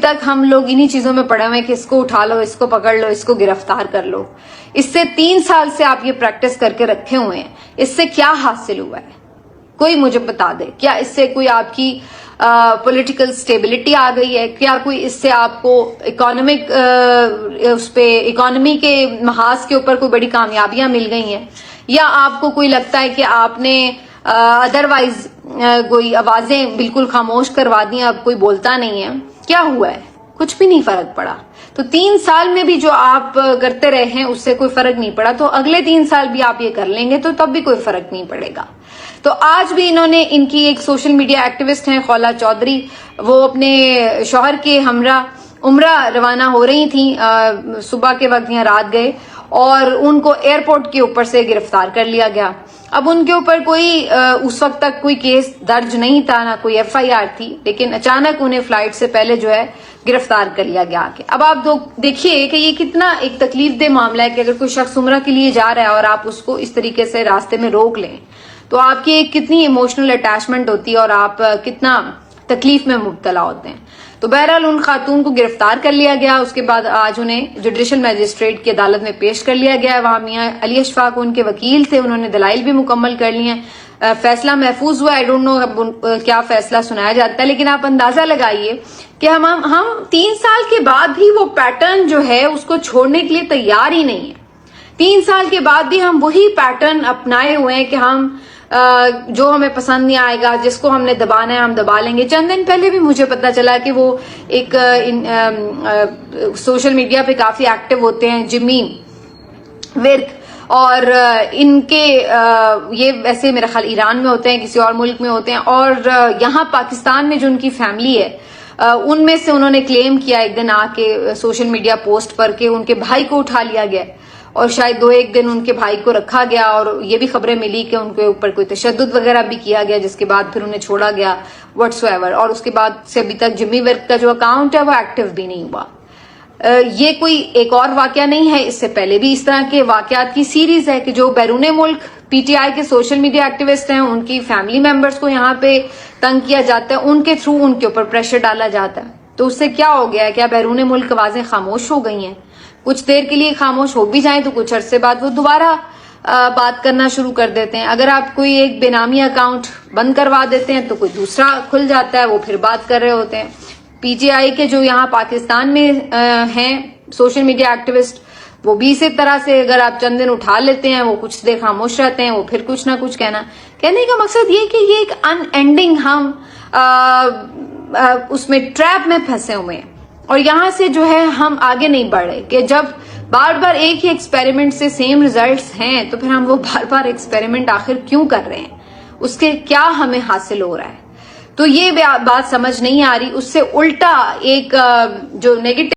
تک ہم لوگ انہی چیزوں میں پڑے ہوئے ہیں کہ اس کو اٹھا لو، اس کو پکڑ لو، اس کو گرفتار کر لو. اس سے 3 سال سے آپ یہ پریکٹس کر کے رکھے ہوئے ہیں. اس سے کیا حاصل ہوا ہے؟ کوئی مجھے بتا دے. کیا اس سے کوئی آپ کی پولیٹیکل سٹیبلٹی آ گئی ہے؟ کیا کوئی اس سے آپ کو اکانومی کے محاذ کے اوپر کوئی بڑی کامیابیاں مل گئی ہیں؟ یا آپ کو کوئی لگتا ہے کہ آپ نے ادروائز کوئی آوازیں بالکل خاموش کروا دی، اب کوئی بولتا نہیں ہے؟ کیا ہوا ہے؟ کچھ بھی نہیں فرق پڑا. تو 3 سال میں بھی جو آپ کرتے رہے ہیں اس سے کوئی فرق نہیں پڑا. تو اگلے 3 سال بھی آپ یہ کر لیں گے تو تب بھی کوئی فرق نہیں پڑے گا. تو آج بھی انہوں نے، ان کی ایک سوشل میڈیا ایکٹیوسٹ ہیں خولا چودھری، وہ اپنے شوہر کے ہمراہ عمرہ روانہ ہو رہی تھیں، صبح کے وقت یہاں رات گئے اور ان کو ایئرپورٹ کے اوپر سے گرفتار کر لیا گیا. اب ان کے اوپر کوئی اس وقت تک کوئی کیس درج نہیں تھا، نہ کوئی FIR تھی، لیکن اچانک انہیں فلائٹ سے پہلے جو ہے گرفتار کر لیا گیا. اب آپ دیکھیے کہ یہ کتنا ایک تکلیف دہ معاملہ ہے کہ اگر کوئی شخص عمرہ کے لیے جا رہا ہے اور آپ اس کو اس طریقے سے راستے میں روک لیں تو آپ کی ایک کتنی ایموشنل اٹیچمنٹ ہوتی ہے اور آپ کتنا تکلیف میں مبتلا ہوتے ہیں. تو بہرحال ان خاتون کو گرفتار کر لیا گیا. اس کے بعد آج انہیں جوڈیشل میجسٹریٹ کی عدالت میں پیش کر لیا گیا ہے. وہاں میاں علی اشفاق ان کے وکیل تھے، انہوں نے دلائل بھی مکمل کر لی ہیں. فیصلہ محفوظ ہوا. آئی ڈونٹ نو کیا فیصلہ سنایا جاتا ہے، لیکن آپ اندازہ لگائیے کہ ہم 3 سال کے بعد بھی وہ پیٹرن جو ہے اس کو چھوڑنے کے لیے تیار ہی نہیں ہے. 3 سال کے بعد بھی ہم وہی پیٹرن اپنائے ہوئے ہیں کہ ہم جو ہمیں پسند نہیں آئے گا، جس کو ہم نے دبانا ہے ہم دبا لیں گے. چند دن پہلے بھی مجھے پتا چلا کہ وہ ایک سوشل میڈیا پہ کافی ایکٹیو ہوتے ہیں، جمی ورک، اور ان کے یہ ویسے میرا خیال ایران میں ہوتے ہیں، کسی اور ملک میں ہوتے ہیں، اور یہاں پاکستان میں جو ان کی فیملی ہے ان میں سے انہوں نے کلیم کیا ایک دن آ کے سوشل میڈیا پوسٹ پر کہ ان کے بھائی کو اٹھا لیا گیا اور شاید 2-1 دن ان کے بھائی کو رکھا گیا، اور یہ بھی خبریں ملی کہ ان کے اوپر کوئی تشدد وغیرہ بھی کیا گیا، جس کے بعد پھر انہیں چھوڑا گیا واٹس ایور. اور اس کے بعد سے ابھی تک جمی ورک کا جو اکاؤنٹ ہے وہ ایکٹیو بھی نہیں ہوا. یہ کوئی ایک اور واقعہ نہیں ہے، اس سے پہلے بھی اس طرح کے واقعات کی سیریز ہے کہ جو بیرون ملک PTI کے سوشل میڈیا ایکٹیوسٹ ہیں ان کی فیملی ممبرز کو یہاں پہ تنگ کیا جاتا ہے، ان کے تھرو ان کے اوپر پریشر ڈالا جاتا ہے. تو اس سے کیا ہو گیا ہے؟ کیا بیرون ملک آوازیں خاموش ہو گئی ہیں؟ کچھ دیر کے لیے خاموش ہو بھی جائیں تو کچھ عرصے بعد وہ دوبارہ بات کرنا شروع کر دیتے ہیں. اگر آپ کوئی ایک بے نامی اکاؤنٹ بند کروا دیتے ہیں تو کوئی دوسرا کھل جاتا ہے، وہ پھر بات کر رہے ہوتے ہیں. PTI کے جو یہاں پاکستان میں ہیں سوشل میڈیا ایکٹیوسٹ، وہ بھی اسی طرح سے اگر آپ چند دن اٹھا لیتے ہیں وہ کچھ دیر خاموش رہتے ہیں، وہ پھر کچھ نہ کچھ کہنے کا مقصد یہ کہ یہ ایک ان اینڈنگ ہم اس میں ٹریپ میں پھنسے ہوئے ہیں اور یہاں سے جو ہے ہم آگے نہیں بڑھ رہے. کہ جب بار بار ایک ہی ایکسپیریمنٹ سے سیم ریزلٹس ہیں تو پھر ہم وہ بار بار ایکسپیریمنٹ آخر کیوں کر رہے ہیں؟ اس کے کیا ہمیں حاصل ہو رہا ہے؟ تو یہ بات سمجھ نہیں آ رہی. اس سے الٹا ایک جو نیگیٹو